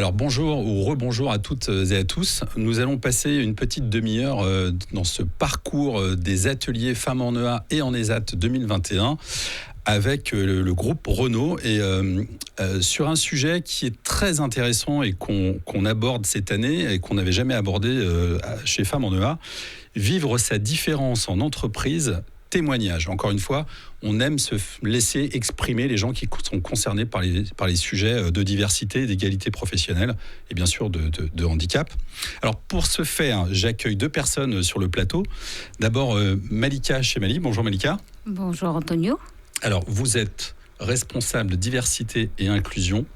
Alors bonjour ou rebonjour à toutes et à tous. Nous allons passer une petite demi-heure dans ce parcours des ateliers Femmes en EA et en ESAT 2021 avec le groupe Renault et sur un sujet qui est très intéressant et qu'on aborde cette année et qu'on n'avait jamais abordé chez Femmes en EA, vivre sa différence en entreprise. Témoignage. Encore une fois, on aime se laisser exprimer les gens qui sont concernés par les sujets de diversité, d'égalité professionnelle et bien sûr de handicap. Alors pour ce faire, j'accueille deux personnes sur le plateau. D'abord Malika Chemali. Bonjour Malika. Bonjour Antonio. Alors vous êtes responsable diversité et inclusion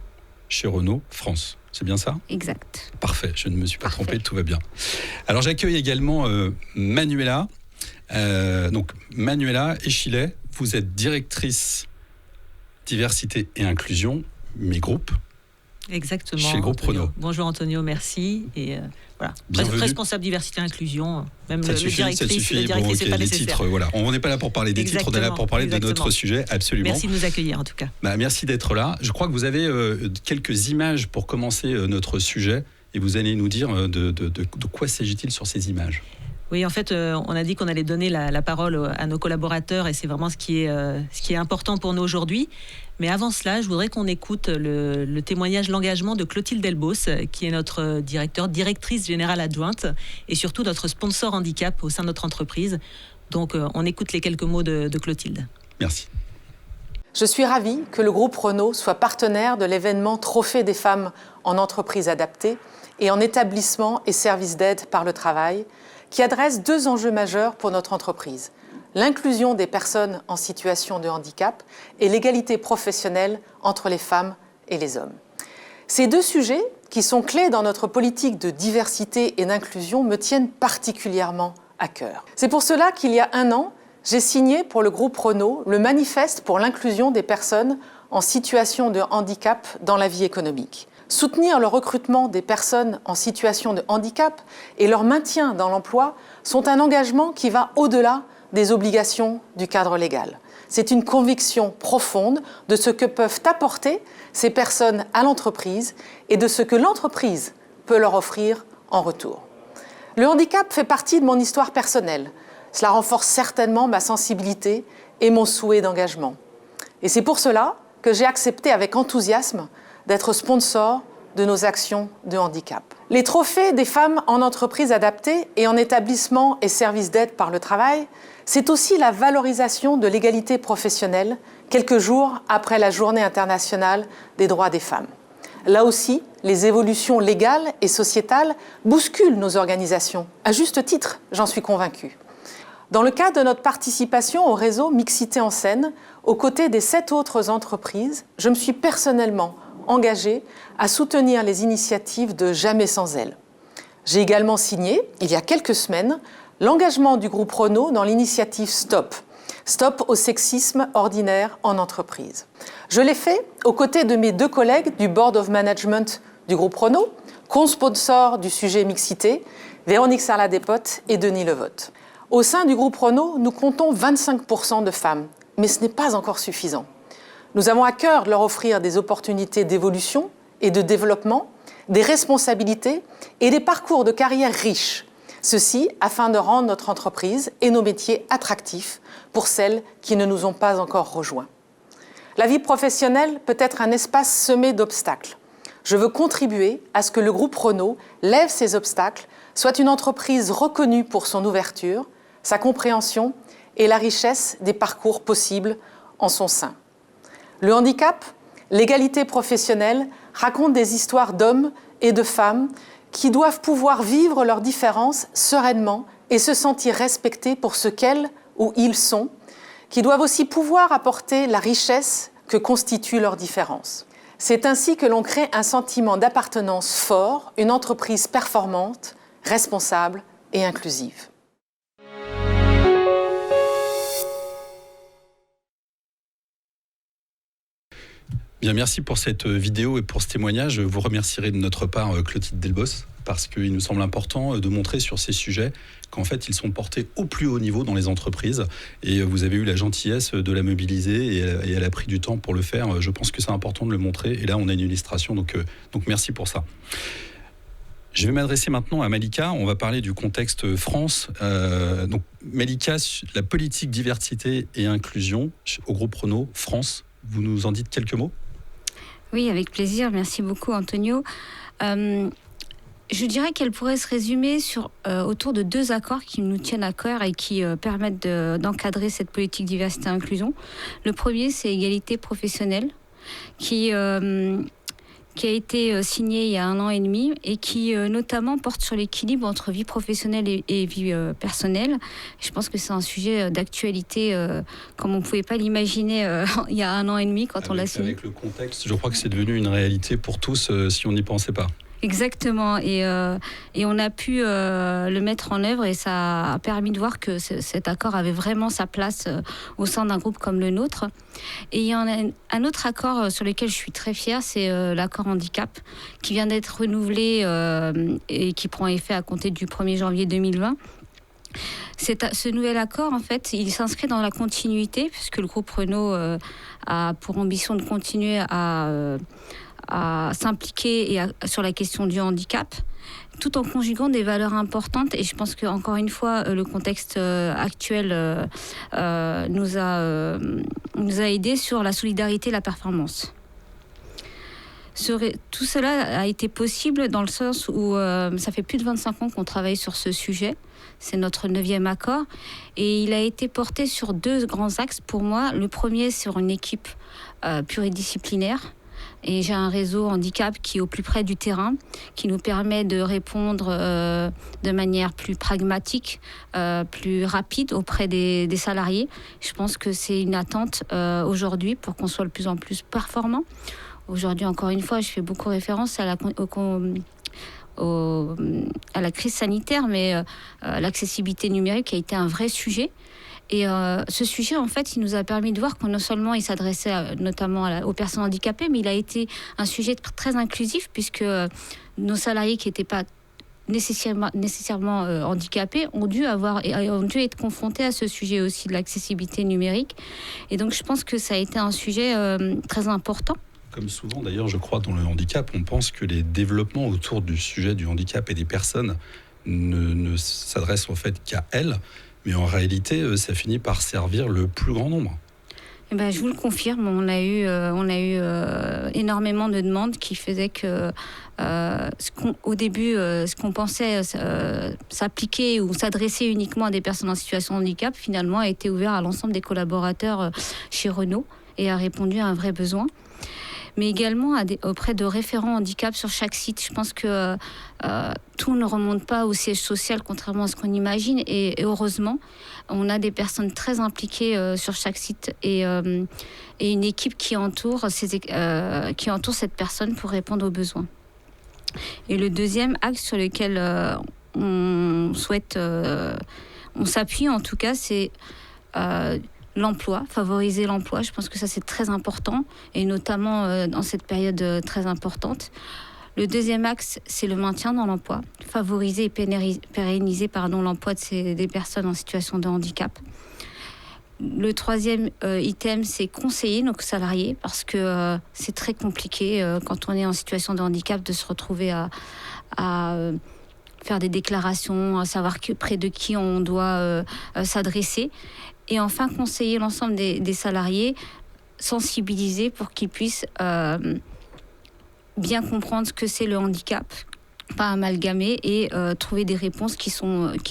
chez Renault France. C'est bien ça ? Exact. Parfait, je ne me suis pas trompé, tout va bien. Alors j'accueille également Manuela. Donc Manuela Echilet, vous êtes directrice diversité et inclusion, mes groupes. Exactement. Chez le groupe Renault. Bonjour Antonio, merci. Et voilà. Responsable diversité et inclusion, même ça le suffit, directrice. Ça suffit. Le directrice, c'est pas les nécessaire. Titres, voilà. On n'est pas là pour parler des titres, on est là pour parler de notre sujet, absolument. Merci de nous accueillir en tout cas. Merci d'être là. Je crois que vous avez quelques images pour commencer notre sujet et vous allez nous dire de quoi s'agit-il sur ces images. Oui, en fait, on a dit qu'on allait donner la parole à nos collaborateurs et c'est vraiment ce qui est important pour nous aujourd'hui. Mais avant cela, je voudrais qu'on écoute le témoignage, l'engagement de Clotilde Delbos, qui est notre directrice générale adjointe et surtout notre sponsor handicap au sein de notre entreprise. Donc, on écoute les quelques mots de Clotilde. Merci. Je suis ravie que le groupe Renault soit partenaire de l'événement Trophée des femmes en entreprise adaptée et en établissement et services d'aide par le travail, qui adresse deux enjeux majeurs pour notre entreprise, l'inclusion des personnes en situation de handicap et l'égalité professionnelle entre les femmes et les hommes. Ces deux sujets, qui sont clés dans notre politique de diversité et d'inclusion, me tiennent particulièrement à cœur. C'est pour cela qu'il y a un an, j'ai signé pour le groupe Renault le manifeste pour l'inclusion des personnes en situation de handicap dans la vie économique. Soutenir le recrutement des personnes en situation de handicap et leur maintien dans l'emploi sont un engagement qui va au-delà des obligations du cadre légal. C'est une conviction profonde de ce que peuvent apporter ces personnes à l'entreprise et de ce que l'entreprise peut leur offrir en retour. Le handicap fait partie de mon histoire personnelle. Cela renforce certainement ma sensibilité et mon souhait d'engagement. Et c'est pour cela que j'ai accepté avec enthousiasme d'être sponsor de nos actions de handicap. Les trophées des femmes en entreprise adaptée et en établissement et services d'aide par le travail, c'est aussi la valorisation de l'égalité professionnelle quelques jours après la Journée internationale des droits des femmes. Là aussi, les évolutions légales et sociétales bousculent nos organisations. À juste titre, j'en suis convaincue. Dans le cadre de notre participation au réseau Mixité en Scène, aux côtés des 7 autres entreprises, je me suis personnellement engagée à soutenir les initiatives de Jamais sans elle. J'ai également signé, il y a quelques semaines, l'engagement du groupe Renault dans l'initiative Stop. Stop au sexisme ordinaire en entreprise. Je l'ai fait aux côtés de mes deux collègues du Board of Management du groupe Renault, co-sponsors du sujet mixité, Véronique Sarlat-Despotes et Denis Levotte. Au sein du groupe Renault, nous comptons 25% de femmes, mais ce n'est pas encore suffisant. Nous avons à cœur de leur offrir des opportunités d'évolution et de développement, des responsabilités et des parcours de carrière riches. Ceci afin de rendre notre entreprise et nos métiers attractifs pour celles qui ne nous ont pas encore rejoints. La vie professionnelle peut être un espace semé d'obstacles. Je veux contribuer à ce que le groupe Renault lève ces obstacles, soit une entreprise reconnue pour son ouverture, sa compréhension et la richesse des parcours possibles en son sein. Le handicap, l'égalité professionnelle racontent des histoires d'hommes et de femmes qui doivent pouvoir vivre leurs différences sereinement et se sentir respectés pour ce qu'elles ou ils sont, qui doivent aussi pouvoir apporter la richesse que constituent leurs différences. C'est ainsi que l'on crée un sentiment d'appartenance fort, une entreprise performante, responsable et inclusive. Bien, merci pour cette vidéo et pour ce témoignage. Vous remercierez de notre part Clotilde Delbos. parce qu'il nous semble important de montrer sur ces sujets qu'en fait, ils sont portés au plus haut niveau dans les entreprises. Et vous avez eu la gentillesse de la mobiliser et elle a pris du temps pour le faire. Je pense que c'est important de le montrer. Et là, on a une illustration, donc merci pour ça. Je vais m'adresser maintenant à Malika. On va parler du contexte France. Donc Malika, la politique diversité et inclusion au groupe Renault France, vous nous en dites quelques mots ? Oui, avec plaisir. Merci beaucoup, Antonio. Je dirais qu'elle pourrait se résumer autour de 2 accords qui nous tiennent à cœur et qui permettent d'encadrer cette politique diversité et inclusion. Le premier, c'est égalité professionnelle, qui a été signé il y a 1 an et demi et qui notamment porte sur l'équilibre entre vie professionnelle et vie personnelle. Je pense que c'est un sujet d'actualité comme on ne pouvait pas l'imaginer il y a 1 an et demi quand on l'a signé. Avec le contexte, je crois que c'est devenu une réalité pour tous si on n'y pensait pas. Exactement, et on a pu le mettre en œuvre et ça a permis de voir que cet accord avait vraiment sa place au sein d'un groupe comme le nôtre. Et il y en a un autre accord sur lequel je suis très fière, c'est l'accord handicap qui vient d'être renouvelé et qui prend effet à compter du 1er janvier 2020. Ce nouvel accord, en fait, il s'inscrit dans la continuité puisque le groupe Renault a pour ambition de continuer à s'impliquer sur la question du handicap, tout en conjuguant des valeurs importantes. Et je pense qu'encore une fois, le contexte actuel nous a aidés sur la solidarité et la performance. Tout cela a été possible dans le sens où ça fait plus de 25 ans qu'on travaille sur ce sujet. C'est notre 9e accord. Et il a été porté sur 2 grands axes pour moi. Le premier, sur une équipe pluridisciplinaire. Et j'ai un réseau handicap qui est au plus près du terrain, qui nous permet de répondre de manière plus pragmatique, plus rapide auprès des salariés. Je pense que c'est une attente aujourd'hui pour qu'on soit de plus en plus performant. Aujourd'hui, encore une fois, je fais beaucoup référence à la crise sanitaire, mais l'accessibilité numérique a été un vrai sujet. Et ce sujet, en fait, il nous a permis de voir que non seulement il s'adressait notamment aux personnes handicapées, mais il a été un sujet très inclusif puisque nos salariés qui n'étaient pas nécessairement handicapés ont dû être confrontés à ce sujet aussi de l'accessibilité numérique. Et donc, je pense que ça a été un sujet très important. Comme souvent, d'ailleurs, je crois, dans le handicap, on pense que les développements autour du sujet du handicap et des personnes ne s'adressent en fait qu'à elles. Mais en réalité, ça finit par servir le plus grand nombre. Eh ben, je vous le confirme, on a eu énormément de demandes qui faisaient que au début, ce qu'on pensait s'appliquer ou s'adresser uniquement à des personnes en situation de handicap, finalement a été ouvert à l'ensemble des collaborateurs chez Renault et a répondu à un vrai besoin. Mais également auprès de référents handicap sur chaque site. Je pense que tout ne remonte pas au siège social, contrairement à ce qu'on imagine. Et heureusement, on a des personnes très impliquées sur chaque site et une équipe qui entoure cette personne pour répondre aux besoins. Et le deuxième axe sur lequel on s'appuie en tout cas, c'est l'emploi, favoriser l'emploi. Je pense que ça, c'est très important, et notamment dans cette période très importante. Le deuxième axe, c'est le maintien dans l'emploi, favoriser et pérenniser l'emploi des personnes en situation de handicap. Le troisième item, c'est conseiller nos salariés, parce que c'est très compliqué quand on est en situation de handicap de se retrouver à faire des déclarations, à savoir près de qui on doit s'adresser. Et enfin, conseiller l'ensemble des salariés, sensibiliser pour qu'ils puissent bien comprendre ce que c'est le handicap, pas amalgamer, et trouver des réponses qui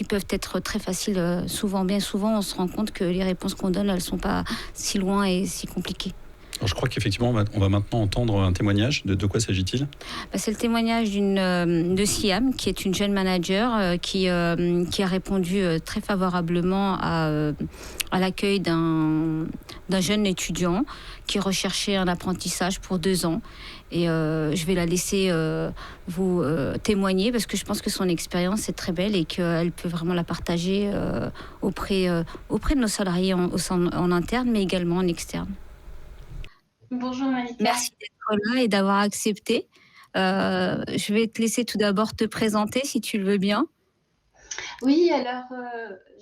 peuvent être très faciles. Bien souvent, on se rend compte que les réponses qu'on donne, elles ne sont pas si loin et si compliquées. Alors, je crois qu'effectivement, on va maintenant entendre un témoignage. De quoi s'agit-il ? C'est le témoignage de Siam, qui est une jeune manager qui a répondu très favorablement à l'accueil d'un jeune étudiant qui recherchait un apprentissage pour 2 ans. Et je vais la laisser vous témoigner, parce que je pense que son expérience est très belle et qu'elle peut vraiment la partager auprès de nos salariés en interne, mais également en externe. Bonjour Malika. Merci d'être là et d'avoir accepté Je vais te laisser tout d'abord te présenter, si tu le veux bien. Oui, alors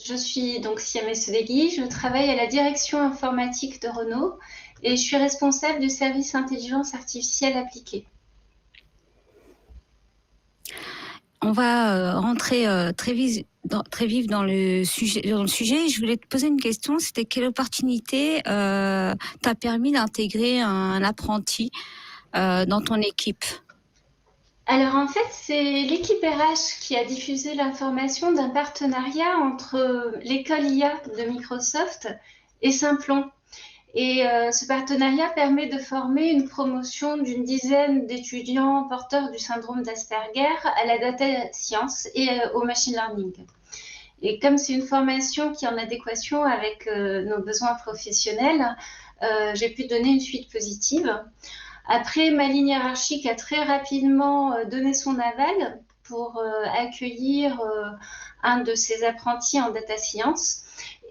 je suis donc Siamé Sedegui, je travaille à la direction informatique de Renault et je suis responsable du service intelligence artificielle appliquée. On va rentrer très vif dans le sujet. Je voulais te poser une question, c'était quelle opportunité t'a permis d'intégrer un apprenti dans ton équipe? Alors en fait, c'est l'équipe RH qui a diffusé l'information d'un partenariat entre l'école IA de Microsoft et Simplon. Et ce partenariat permet de former une promotion d'une dizaine d'étudiants porteurs du syndrome d'Asperger à la data science et au machine learning. Et comme c'est une formation qui est en adéquation avec nos besoins professionnels, j'ai pu donner une suite positive. Après, ma ligne hiérarchique a très rapidement donné son aval pour accueillir un de ses apprentis en data science.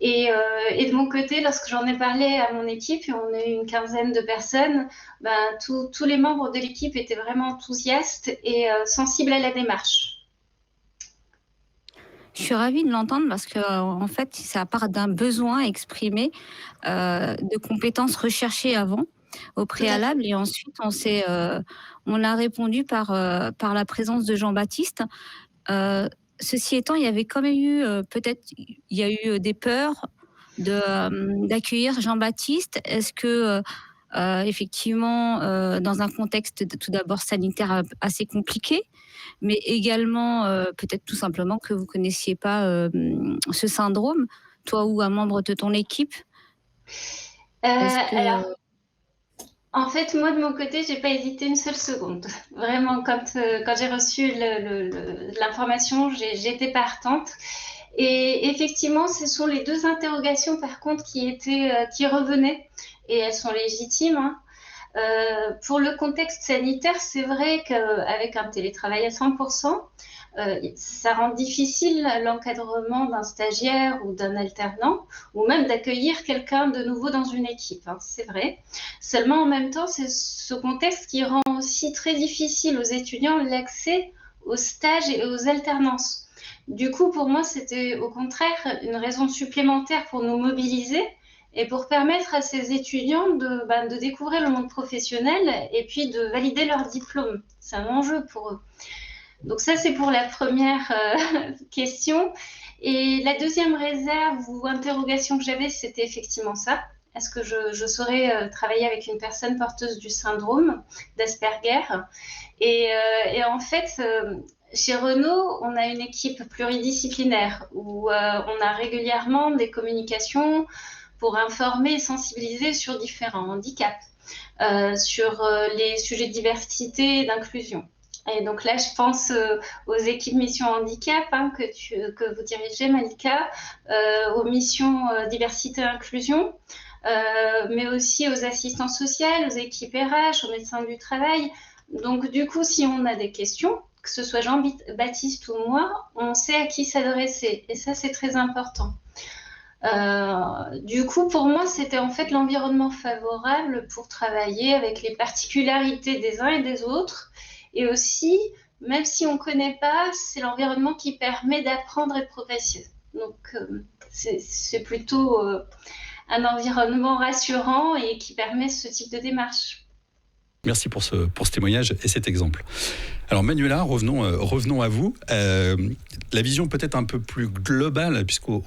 Et de mon côté, lorsque j'en ai parlé à mon équipe, et on est une quinzaine de personnes, tous les membres de l'équipe étaient vraiment enthousiastes et sensibles à la démarche. Je suis ravie de l'entendre parce que en fait, ça part d'un besoin exprimé, de compétences recherchées avant, au préalable, et ensuite on a répondu par la présence de Jean-Baptiste. Ceci étant, il y avait quand même eu des peurs d'accueillir Jean-Baptiste. Est-ce que effectivement, dans un contexte tout d'abord sanitaire assez compliqué, mais également peut-être tout simplement que vous connaissiez pas ce syndrome, toi ou un membre de ton équipe? Alors, en fait, moi de mon côté, j'ai pas hésité une seule seconde. Vraiment, quand j'ai reçu l'information, j'étais partante. Et effectivement, ce sont les deux interrogations par contre qui revenaient, et elles sont légitimes, hein. Pour le contexte sanitaire, c'est vrai qu'avec un télétravail à 100%, ça rend difficile l'encadrement d'un stagiaire ou d'un alternant, ou même d'accueillir quelqu'un de nouveau dans une équipe, hein, c'est vrai. Seulement, en même temps, c'est ce contexte qui rend aussi très difficile aux étudiants l'accès aux stages et aux alternances. Du coup, pour moi, c'était au contraire une raison supplémentaire pour nous mobiliser et pour permettre à ces étudiants de découvrir le monde professionnel et puis de valider leur diplôme. C'est un enjeu pour eux. Donc ça, c'est pour la première question. Et la deuxième réserve ou interrogation que j'avais, c'était effectivement ça. Est-ce que je saurais travailler avec une personne porteuse du syndrome d'Asperger? Et en fait, chez Renault, on a une équipe pluridisciplinaire où on a régulièrement des communications pour informer et sensibiliser sur différents handicaps, sur les sujets de diversité et d'inclusion. Et donc là, je pense aux équipes Mission Handicap que vous dirigez, Malika, aux missions diversité et inclusion, mais aussi aux assistants sociaux, aux équipes RH, aux médecins du travail. Donc du coup, si on a des questions, que ce soit Jean-Baptiste ou moi, on sait à qui s'adresser. Et ça, c'est très important. Du coup, pour moi, c'était en fait l'environnement favorable pour travailler avec les particularités des uns et des autres. Et aussi, même si on ne connaît pas, c'est l'environnement qui permet d'apprendre et de progresser. Donc, c'est plutôt un environnement rassurant et qui permet ce type de démarche. Merci pour ce témoignage et cet exemple. Alors Manuela, revenons à vous. La vision peut-être un peu plus globale, puisqu'au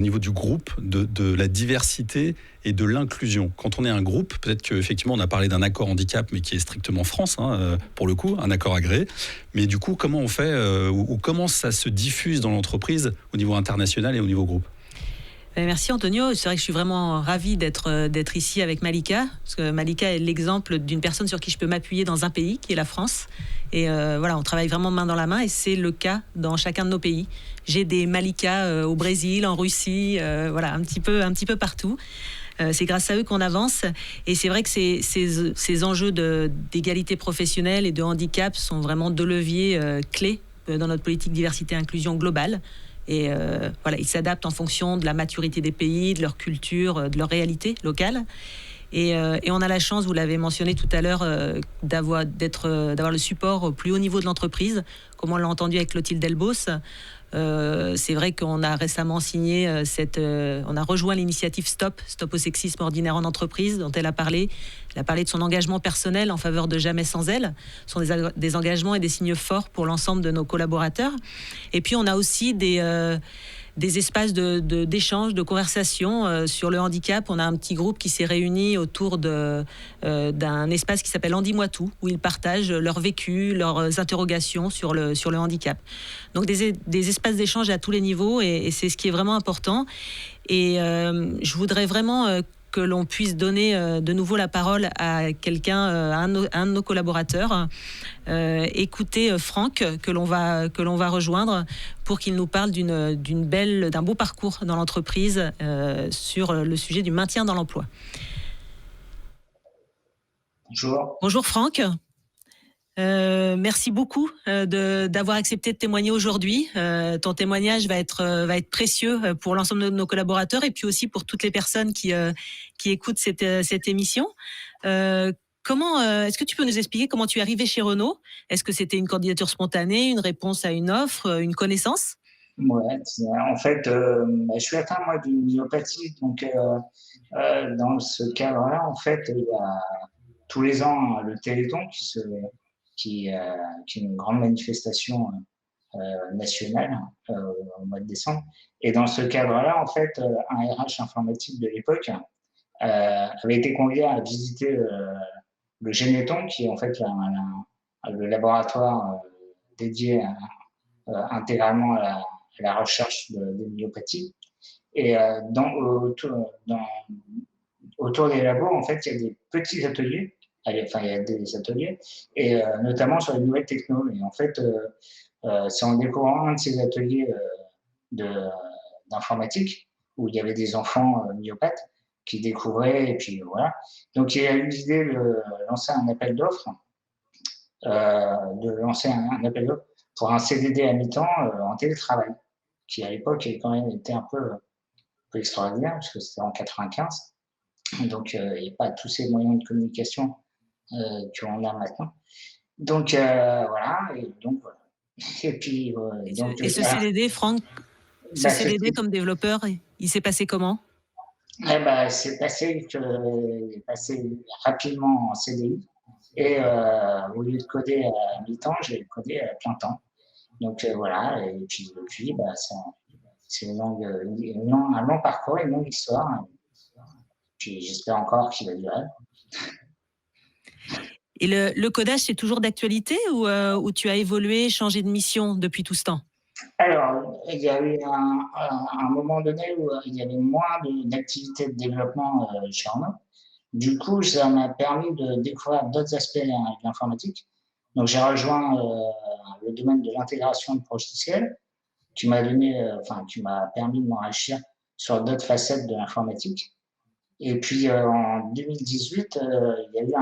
niveau du groupe, de la diversité et de l'inclusion. Quand on est un groupe, peut-être qu'effectivement on a parlé d'un accord handicap, mais qui est strictement France, pour le coup, un accord agréé. Mais du coup, comment on fait, ou comment ça se diffuse dans l'entreprise au niveau international et au niveau groupe ? Merci Antonio, c'est vrai que je suis vraiment ravie d'être ici avec Malika, parce que Malika est l'exemple d'une personne sur qui je peux m'appuyer dans un pays, qui est la France. Et voilà, on travaille vraiment main dans la main et c'est le cas dans chacun de nos pays. J'ai des Malika au Brésil, en Russie, voilà, un petit peu partout. C'est grâce à eux qu'on avance. Et c'est vrai que ces enjeux d'égalité professionnelle et de handicap sont vraiment deux leviers clés dans notre politique diversité et inclusion globale. Et voilà, ils s'adaptent en fonction de la maturité des pays, de leur culture, de leur réalité locale. Et on a la chance, vous l'avez mentionné tout à l'heure, d'avoir le support au plus haut niveau de l'entreprise, comme on l'a entendu avec Clotilde Delbos. C'est vrai qu'on a récemment signé on a rejoint l'initiative Stop au sexisme ordinaire en entreprise, dont elle a parlé. Elle a parlé de son engagement personnel en faveur de Jamais sans elle. Ce sont des engagements et des signes forts pour l'ensemble de nos collaborateurs. Et puis on a aussi des espaces d'échange, de conversation sur le handicap. On a un petit groupe qui s'est réuni autour d'un espace qui s'appelle En dis-moi tout, où ils partagent leur vécu, leurs interrogations sur le handicap. Donc des espaces d'échange à tous les niveaux, et c'est ce qui est vraiment important. Et je voudrais vraiment que l'on puisse donner de nouveau la parole à quelqu'un, à un de nos collaborateurs. Écoutez Franck, que l'on va rejoindre pour qu'il nous parle d'un beau parcours dans l'entreprise sur le sujet du maintien dans l'emploi. Bonjour. Bonjour Franck. Merci beaucoup d'avoir accepté de témoigner aujourd'hui. Ton témoignage va être précieux pour l'ensemble de nos collaborateurs et puis aussi pour toutes les personnes qui écoutent cette émission. Est-ce que tu peux nous expliquer comment tu es arrivé chez Renault ? Est-ce que c'était une candidature spontanée, une réponse à une offre, une connaissance ? Ouais, en fait, je suis atteint moi d'une myopathie, donc dans ce cadre-là, en fait, il y a tous les ans le Téléthon qui est une grande manifestation nationale au mois de décembre. Et dans ce cadre-là, en fait, un RH informatique de l'époque avait été convié à visiter le Généton, qui est en fait le laboratoire dédié intégralement à la recherche des myopathies. Et autour des labos, en fait, il y a des petits ateliers. Enfin, il y a des ateliers, et notamment sur les nouvelles techno. Et en fait, c'est en découvrant un de ces ateliers d'informatique où il y avait des enfants myopathes qui découvraient, et puis voilà. Donc, il a eu l'idée de lancer un appel d'offres, pour un CDD à mi-temps en télétravail, qui à l'époque a quand même été un peu extraordinaire, parce que c'était en 95. Donc, il n'y a pas tous ces moyens de communication qu'on a maintenant. Donc, voilà. Et puis, ce CDD, Franck, CDD comme développeur, il s'est passé comment ? C'est passé rapidement en CDI. Et au lieu de coder à mi-temps, j'ai codé à plein temps. Donc, voilà. Et puis, depuis, c'est un long parcours, une longue histoire. Puis, j'espère encore qu'il va durer. Et le codage, c'est toujours d'actualité ou tu as évolué, changé de mission depuis tout ce temps ? Alors, il y a eu un moment donné où il y avait moins d'activités de développement chez Renault. Du coup, ça m'a permis de découvrir d'autres aspects de l'informatique. Donc, j'ai rejoint le domaine de l'intégration de logiciels, qui m'a permis de m'enrichir sur d'autres facettes de l'informatique. Et puis, en 2018, il y a eu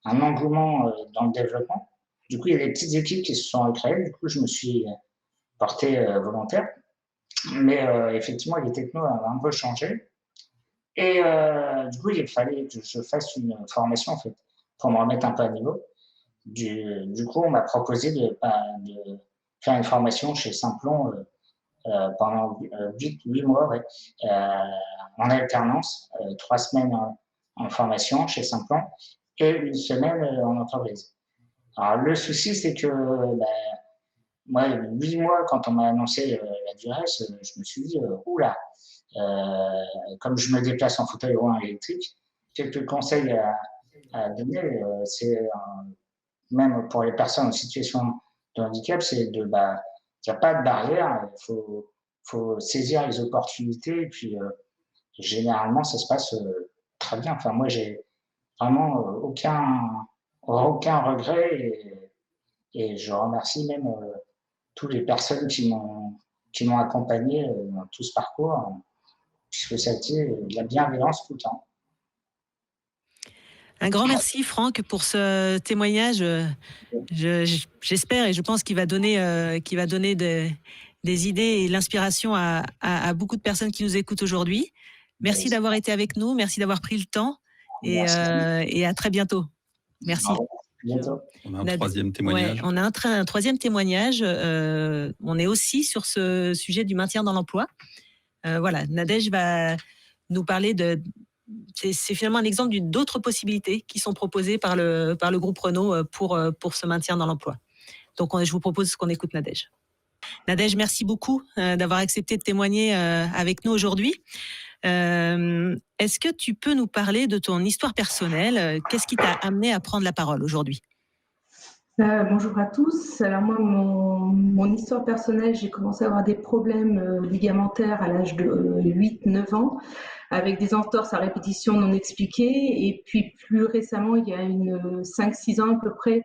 un engouement dans le développement. Du coup, il y a des petites équipes qui se sont créées. Du coup, je me suis porté volontaire. Mais effectivement, les technos avaient un peu changé. Et du coup, il fallait que je fasse une formation, en fait, pour me remettre un peu à niveau. Du coup, on m'a proposé de faire une formation chez Simplon pendant 8 mois, en alternance, 3 semaines en formation chez Simplon et 1 semaine en entreprise. Alors, le souci, c'est que moi, 8 mois, quand on m'a annoncé la durée, je me suis dit, oula, comme je me déplace en fauteuil roulant électrique, quelques conseils à donner, c'est même pour les personnes en situation de handicap, c'est il n'y a pas de barrière, il faut saisir les opportunités, et puis généralement, ça se passe très bien. Enfin, moi, j'ai vraiment aucun regret, et je remercie même toutes les personnes qui m'ont accompagné dans tout ce parcours, puisque ça a été de la bienveillance tout le temps. Un grand merci Franck pour ce témoignage. J'espère et je pense qu'il va donner des idées et l'inspiration à beaucoup de personnes qui nous écoutent aujourd'hui. Merci d'avoir été avec nous, merci d'avoir pris le temps et à très bientôt. Merci. Bientôt. On a un troisième témoignage. Ouais, on a un troisième témoignage. On est aussi sur ce sujet du maintien dans l'emploi. Voilà, Nadège va nous parler de... C'est finalement un exemple d'autres possibilités qui sont proposées par le groupe Renault pour ce maintien dans l'emploi. Donc, je vous propose qu'on écoute Nadège. Nadège, merci beaucoup d'avoir accepté de témoigner avec nous aujourd'hui. Est-ce que tu peux nous parler de ton histoire personnelle? Qu'est-ce qui t'a amené à prendre la parole aujourd'hui? Bonjour à tous. Alors moi, mon histoire personnelle, j'ai commencé à avoir des problèmes ligamentaires à l'âge de 8-9 ans, avec des entorses à répétition non expliquées. Et puis plus récemment, il y a 5-6 ans à peu près,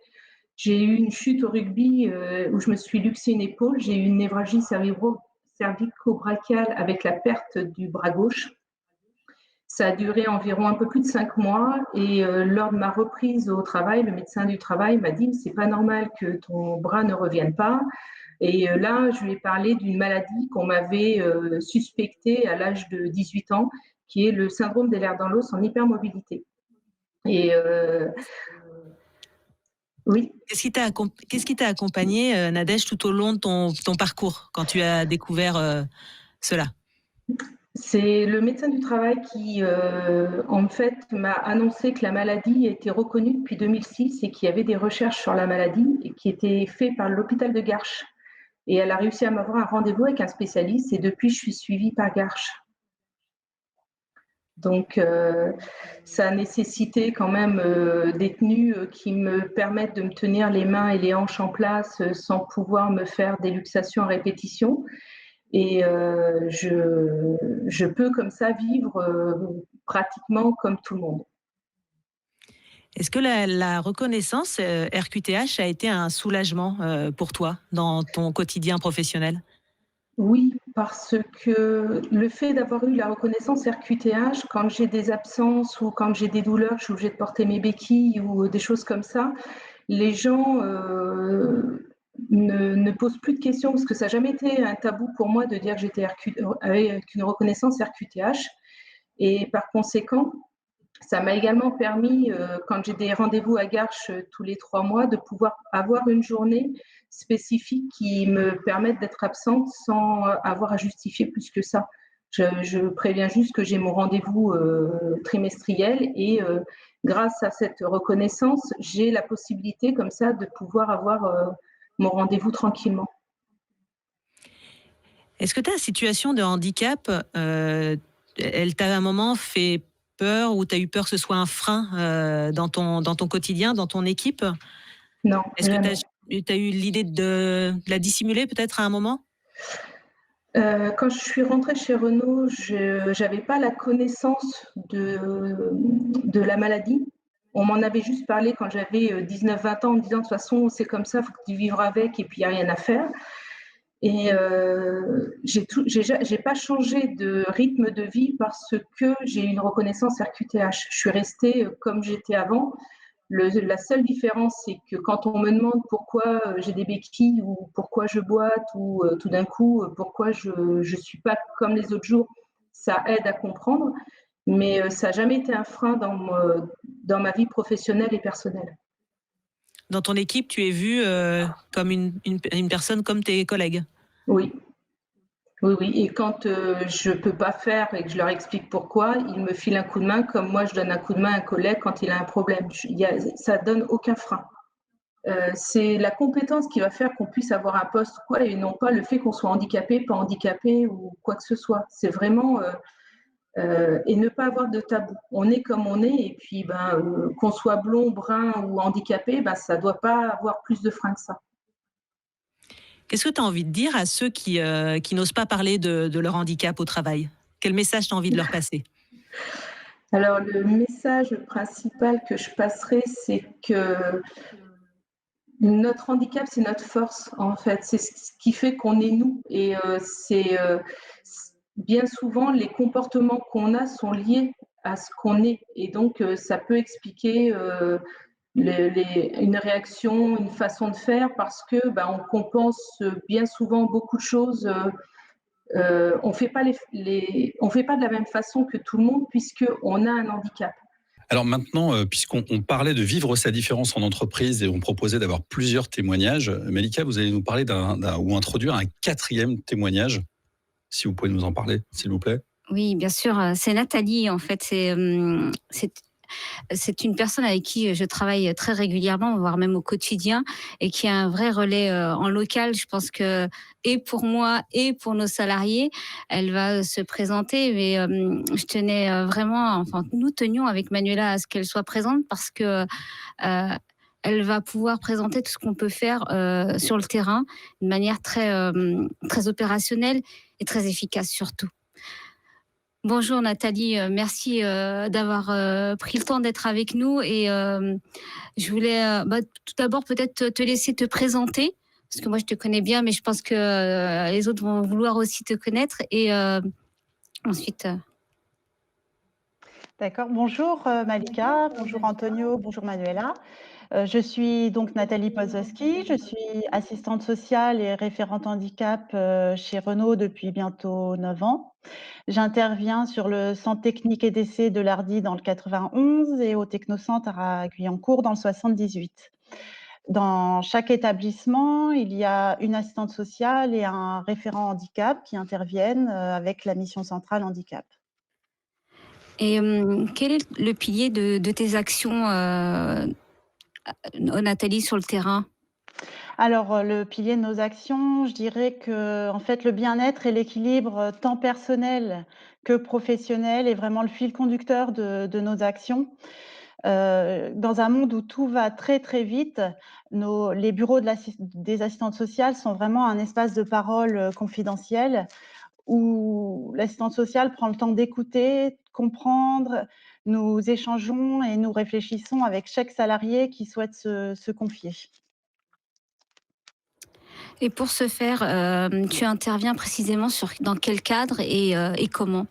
j'ai eu une chute au rugby où je me suis luxé une épaule. J'ai eu une névralgie cervico-brachiale avec la perte du bras gauche. Ça a duré environ un peu plus de 5 mois et lors de ma reprise au travail, le médecin du travail m'a dit « c'est pas normal que ton bras ne revienne pas ». Et là, je lui ai parlé d'une maladie qu'on m'avait suspectée à l'âge de 18 ans, qui est le syndrome des lèvres dans l'os en hypermobilité. Et oui. Qu'est-ce qui t'a accompagné, Nadège, tout au long de ton parcours, quand tu as découvert cela? C'est le médecin du travail qui, en fait, m'a annoncé que la maladie était reconnue depuis 2006 et qu'il y avait des recherches sur la maladie et qui étaient faites par l'hôpital de Garches. Et elle a réussi à m'avoir un rendez-vous avec un spécialiste et depuis, je suis suivie par Garches. Donc, ça a nécessité quand même des tenues qui me permettent de me tenir les mains et les hanches en place sans pouvoir me faire des luxations à répétition. Et je peux comme ça vivre pratiquement comme tout le monde. Est-ce que la reconnaissance RQTH a été un soulagement pour toi dans ton quotidien professionnel? Oui, parce que le fait d'avoir eu la reconnaissance RQTH, quand j'ai des absences ou quand j'ai des douleurs, je suis obligée de porter mes béquilles ou des choses comme ça, les gens ne posent plus de questions parce que ça n'a jamais été un tabou pour moi de dire que j'étais avec une reconnaissance RQTH. Et par conséquent, ça m'a également permis, quand j'ai des rendez-vous à Garches tous les 3 mois, de pouvoir avoir une journée spécifique qui me permette d'être absente sans avoir à justifier plus que ça. Je préviens juste que j'ai mon rendez-vous trimestriel et grâce à cette reconnaissance, j'ai la possibilité comme ça de pouvoir avoir mon rendez-vous tranquillement. Est-ce que ta situation de handicap, elle t'a à un moment fait peur ou tu as eu peur que ce soit un frein dans ton quotidien, dans ton équipe? Non. Est-ce que tu as eu l'idée de la dissimuler peut-être à un moment? Quand je suis rentrée chez Renault, je n'avais pas la connaissance de la maladie. On m'en avait juste parlé quand j'avais 19-20 ans en me disant de toute façon c'est comme ça, il faut que tu vivras avec et puis il n'y a rien à faire. Et j'ai pas changé de rythme de vie parce que j'ai eu une reconnaissance RQTH. Je suis restée comme j'étais avant. La seule différence, c'est que quand on me demande pourquoi j'ai des béquilles ou pourquoi je boite ou tout d'un coup pourquoi je ne suis pas comme les autres jours, ça aide à comprendre, mais ça n'a jamais été un frein dans ma vie professionnelle et personnelle. Dans ton équipe, tu es vue comme une personne comme tes collègues? Oui. Oui. Et quand je ne peux pas faire et que je leur explique pourquoi, ils me filent un coup de main comme moi je donne un coup de main à un collègue quand il a un problème. Ça ne donne aucun frein. C'est la compétence qui va faire qu'on puisse avoir un poste et non pas le fait qu'on soit handicapé, pas handicapé ou quoi que ce soit. C'est vraiment... et ne pas avoir de tabou. On est comme on est et puis qu'on soit blond, brun ou handicapé, ça ne doit pas avoir plus de frein que ça. Qu'est-ce que tu as envie de dire à ceux qui n'osent pas parler de leur handicap au travail? Quel message tu as envie de leur passer? Alors, le message principal que je passerai, c'est que notre handicap, c'est notre force, en fait. C'est ce qui fait qu'on est nous. Et bien souvent, les comportements qu'on a sont liés à ce qu'on est. Et donc, ça peut expliquer une réaction, une façon de faire, parce que on compense bien souvent beaucoup de choses on fait pas on fait pas de la même façon que tout le monde puisqu'on a un handicap. Alors maintenant, puisqu'on parlait de vivre sa différence en entreprise et on proposait d'avoir plusieurs témoignages, Malika, vous allez nous parler ou introduire un quatrième témoignage, si vous pouvez nous en parler, s'il vous plaît. Oui, bien sûr, c'est Nathalie, en fait. C'est une personne avec qui je travaille très régulièrement, voire même au quotidien, et qui a un vrai relais en local. Je pense que, et pour moi, et pour nos salariés, elle va se présenter. Mais je tenais vraiment, enfin, nous tenions avec Manuela à ce qu'elle soit présente parce que elle va pouvoir présenter tout ce qu'on peut faire sur le terrain de manière très opérationnelle et très efficace surtout. Bonjour Nathalie, merci d'avoir pris le temps d'être avec nous et je voulais tout d'abord peut-être te laisser te présenter parce que moi je te connais bien mais je pense que les autres vont vouloir aussi te connaître et ensuite... D'accord. Bonjour Malika, bonjour Antonio, bonjour Manuela. Je suis donc Nathalie Pozowski, je suis assistante sociale et référente handicap chez Renault depuis bientôt 9 ans. J'interviens sur le centre technique et d'essai de l'Hardy dans le 91 et au Technocentre à Guyancourt dans le 78. Dans chaque établissement, il y a une assistante sociale et un référent handicap qui interviennent avec la mission centrale handicap. Et quel est le pilier de tes actions, Nathalie, sur le terrain? Alors, le pilier de nos actions, je dirais que en fait, le bien-être et l'équilibre, tant personnel que professionnel est vraiment le fil conducteur de nos actions. Dans un monde où tout va très, très vite, les bureaux des assistantes sociales sont vraiment un espace de parole, confidentiel où l'assistante sociale prend le temps d'écouter, de comprendre. Nous échangeons et nous réfléchissons avec chaque salarié qui souhaite se confier. Et pour ce faire, tu interviens précisément dans quel cadre et comment?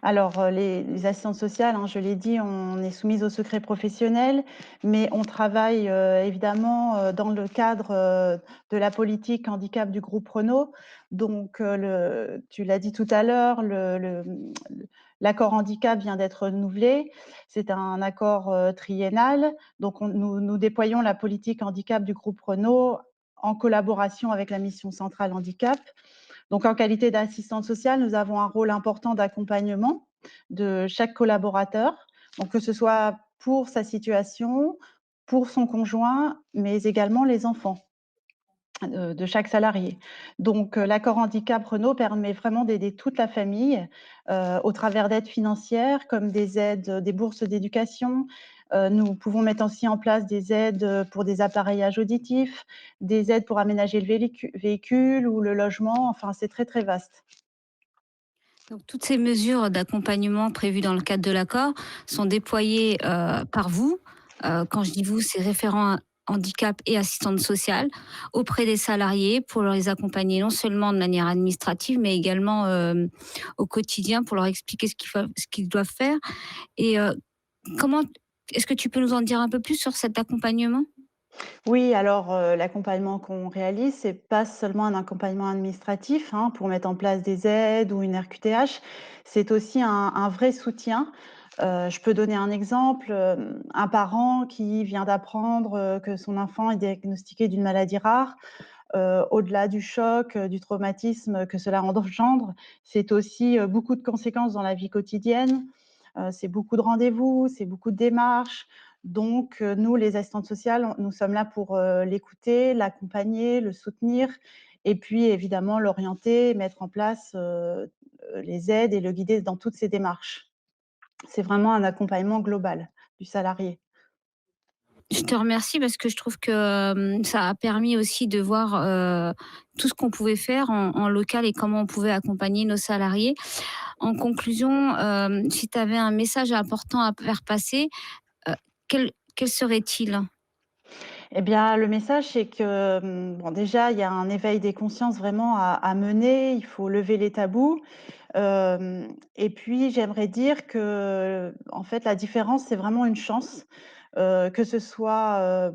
Alors, les assistantes sociales, hein, je l'ai dit, on est soumise au secret professionnel, mais on travaille, évidemment, dans le cadre, de la politique handicap du groupe Renault. Donc, tu l'as dit tout à l'heure, l'accord handicap vient d'être renouvelé. C'est un accord, triennal. Donc nous déployons la politique handicap du groupe Renault en collaboration avec la mission centrale handicap. Donc, en qualité d'assistante sociale, nous avons un rôle important d'accompagnement de chaque collaborateur, donc que ce soit pour sa situation, pour son conjoint, mais également les enfants de chaque salarié. Donc, l'accord handicap Renault permet vraiment d'aider toute la famille au travers d'aides financières comme des aides, des bourses d'éducation. Nous pouvons mettre aussi en place des aides pour des appareillages auditifs, des aides pour aménager le véhicule ou le logement. Enfin, c'est très, très vaste. Donc, toutes ces mesures d'accompagnement prévues dans le cadre de l'accord sont déployées par vous. Quand je dis vous, c'est référent handicap et assistante sociale auprès des salariés pour les accompagner non seulement de manière administrative, mais également au quotidien pour leur expliquer ce qu'ils doivent faire. Et comment est-ce que tu peux nous en dire un peu plus sur cet accompagnement? Oui, alors, l'accompagnement qu'on réalise, c'est pas seulement un accompagnement administratif, hein, pour mettre en place des aides ou une RQTH. C'est aussi un vrai soutien. Je peux donner un exemple, un parent qui vient d'apprendre, que son enfant est diagnostiqué d'une maladie rare, au-delà du choc, du traumatisme que cela engendre, c'est aussi, beaucoup de conséquences dans la vie quotidienne. C'est beaucoup de rendez-vous, c'est beaucoup de démarches. Donc, nous, les assistantes sociales, nous sommes là pour l'écouter, l'accompagner, le soutenir et puis évidemment l'orienter, mettre en place les aides et le guider dans toutes ces démarches. C'est vraiment un accompagnement global du salarié. Je te remercie parce que je trouve que ça a permis aussi de voir tout ce qu'on pouvait faire en local et comment on pouvait accompagner nos salariés. En conclusion, si tu avais un message important à faire passer, quel serait-il? Eh bien, le message, c'est que, bon, déjà, il y a un éveil des consciences vraiment à mener. Il faut lever les tabous. Et puis, j'aimerais dire que, en fait, la différence, c'est vraiment une chance, que ce soit,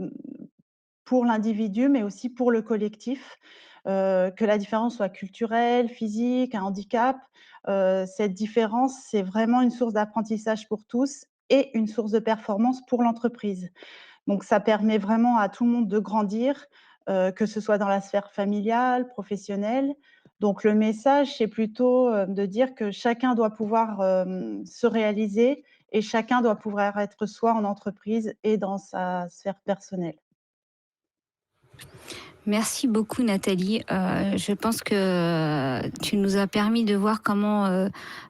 pour l'individu, mais aussi pour le collectif. que la différence soit culturelle, physique, un handicap. Cette différence, c'est vraiment une source d'apprentissage pour tous et une source de performance pour l'entreprise. Donc ça permet vraiment à tout le monde de grandir, que ce soit dans la sphère familiale, professionnelle. Donc le message, c'est plutôt, de dire que chacun doit pouvoir, se réaliser et chacun doit pouvoir être soi en entreprise et dans sa sphère personnelle. Merci beaucoup Nathalie. Je pense que tu nous as permis de voir comment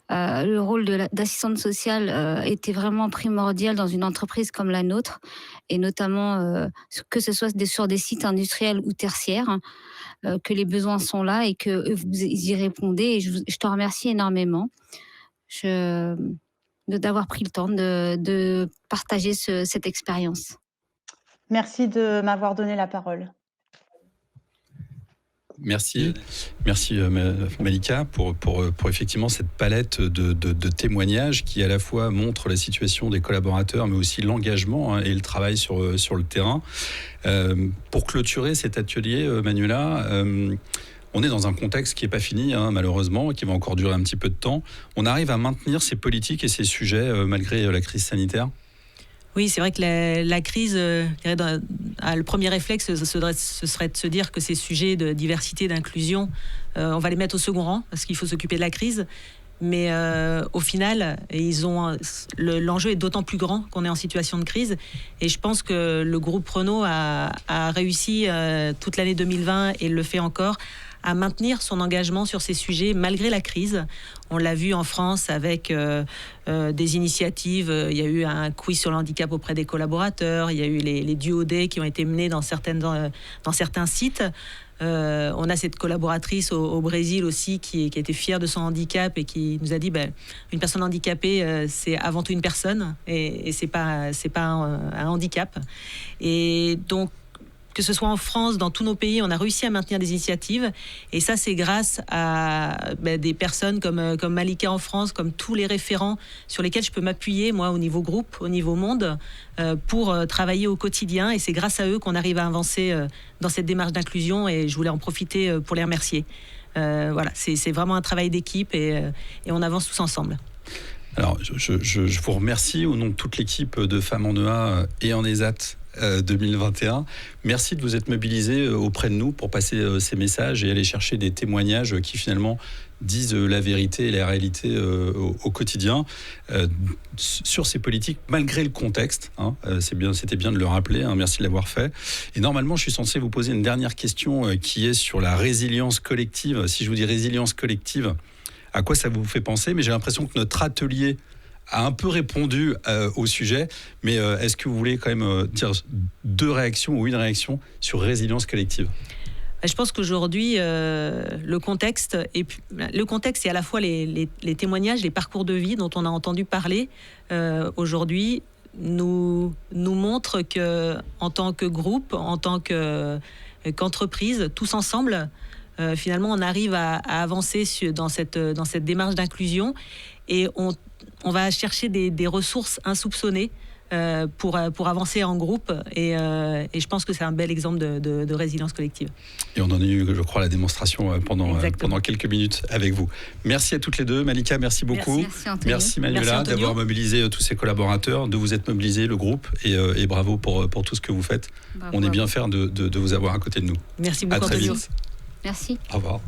le rôle d'assistante sociale était vraiment primordial dans une entreprise comme la nôtre, et notamment que ce soit sur des sites industriels ou tertiaires, que les besoins sont là et que vous y répondez. Et je te remercie énormément d'avoir pris le temps de partager cette expérience. Merci de m'avoir donné la parole. Merci Malika pour effectivement cette palette de témoignages qui à la fois montrent la situation des collaborateurs mais aussi l'engagement et le travail sur le terrain. Pour clôturer cet atelier, Manuela, on est dans un contexte qui n'est pas fini, malheureusement, qui va encore durer un petit peu de temps. On arrive à maintenir ces politiques et ces sujets malgré la crise sanitaire ? Oui, c'est vrai que la crise, le premier réflexe, ce serait de se dire que ces sujets de diversité, d'inclusion, on va les mettre au second rang parce qu'il faut s'occuper de la crise. Mais au final, l'enjeu est d'autant plus grand qu'on est en situation de crise. Et je pense que le groupe Renault a réussi toute l'année 2020, et le fait encore, à maintenir son engagement sur ces sujets malgré la crise. On l'a vu en France avec des initiatives. Il y a eu un quiz sur le handicap auprès des collaborateurs. Il y a eu les duo day qui ont été menés dans certains sites. On a cette collaboratrice au Brésil aussi qui était fière de son handicap et qui nous a dit une personne handicapée, c'est avant tout une personne et c'est pas un handicap. Et donc, que ce soit en France, dans tous nos pays, on a réussi à maintenir des initiatives. Et ça, c'est grâce à des personnes comme Malika en France, comme tous les référents sur lesquels je peux m'appuyer, moi, au niveau groupe, au niveau monde, pour travailler au quotidien. Et c'est grâce à eux qu'on arrive à avancer dans cette démarche d'inclusion. Et je voulais en profiter pour les remercier. Voilà, c'est vraiment un travail d'équipe et on avance tous ensemble. Alors, je vous remercie au nom de toute l'équipe de Femmes en EA et en ESAT 2021. Merci de vous être mobilisés auprès de nous pour passer ces messages et aller chercher des témoignages qui finalement disent la vérité et la réalité au quotidien sur ces politiques malgré le contexte. C'était bien de le rappeler. Merci de l'avoir fait. Et normalement, je suis censé vous poser une dernière question qui est sur la résilience collective. Si je vous dis résilience collective, à quoi ça vous fait penser? Mais j'ai l'impression que notre atelier a un peu répondu au sujet, mais est-ce que vous voulez quand même dire deux réactions ou une réaction sur résilience collective? Je pense qu'aujourd'hui, le contexte et à la fois les témoignages, les parcours de vie dont on a entendu parler aujourd'hui nous montrent que, en tant que groupe, en tant qu'entreprise, tous ensemble, finalement, on arrive à avancer dans cette démarche d'inclusion et on va chercher des ressources insoupçonnées pour avancer en groupe et je pense que c'est un bel exemple de résilience collective. Et on en a eu, je crois, la démonstration pendant quelques minutes avec vous. Merci à toutes les deux. Malika, merci beaucoup. Merci Manuela d'avoir mobilisé tous ces collaborateurs, de vous être mobilisé, le groupe, et bravo pour tout ce que vous faites. On est bien fiers de vous avoir à côté de nous. Merci beaucoup. À très vite. Merci. Au revoir.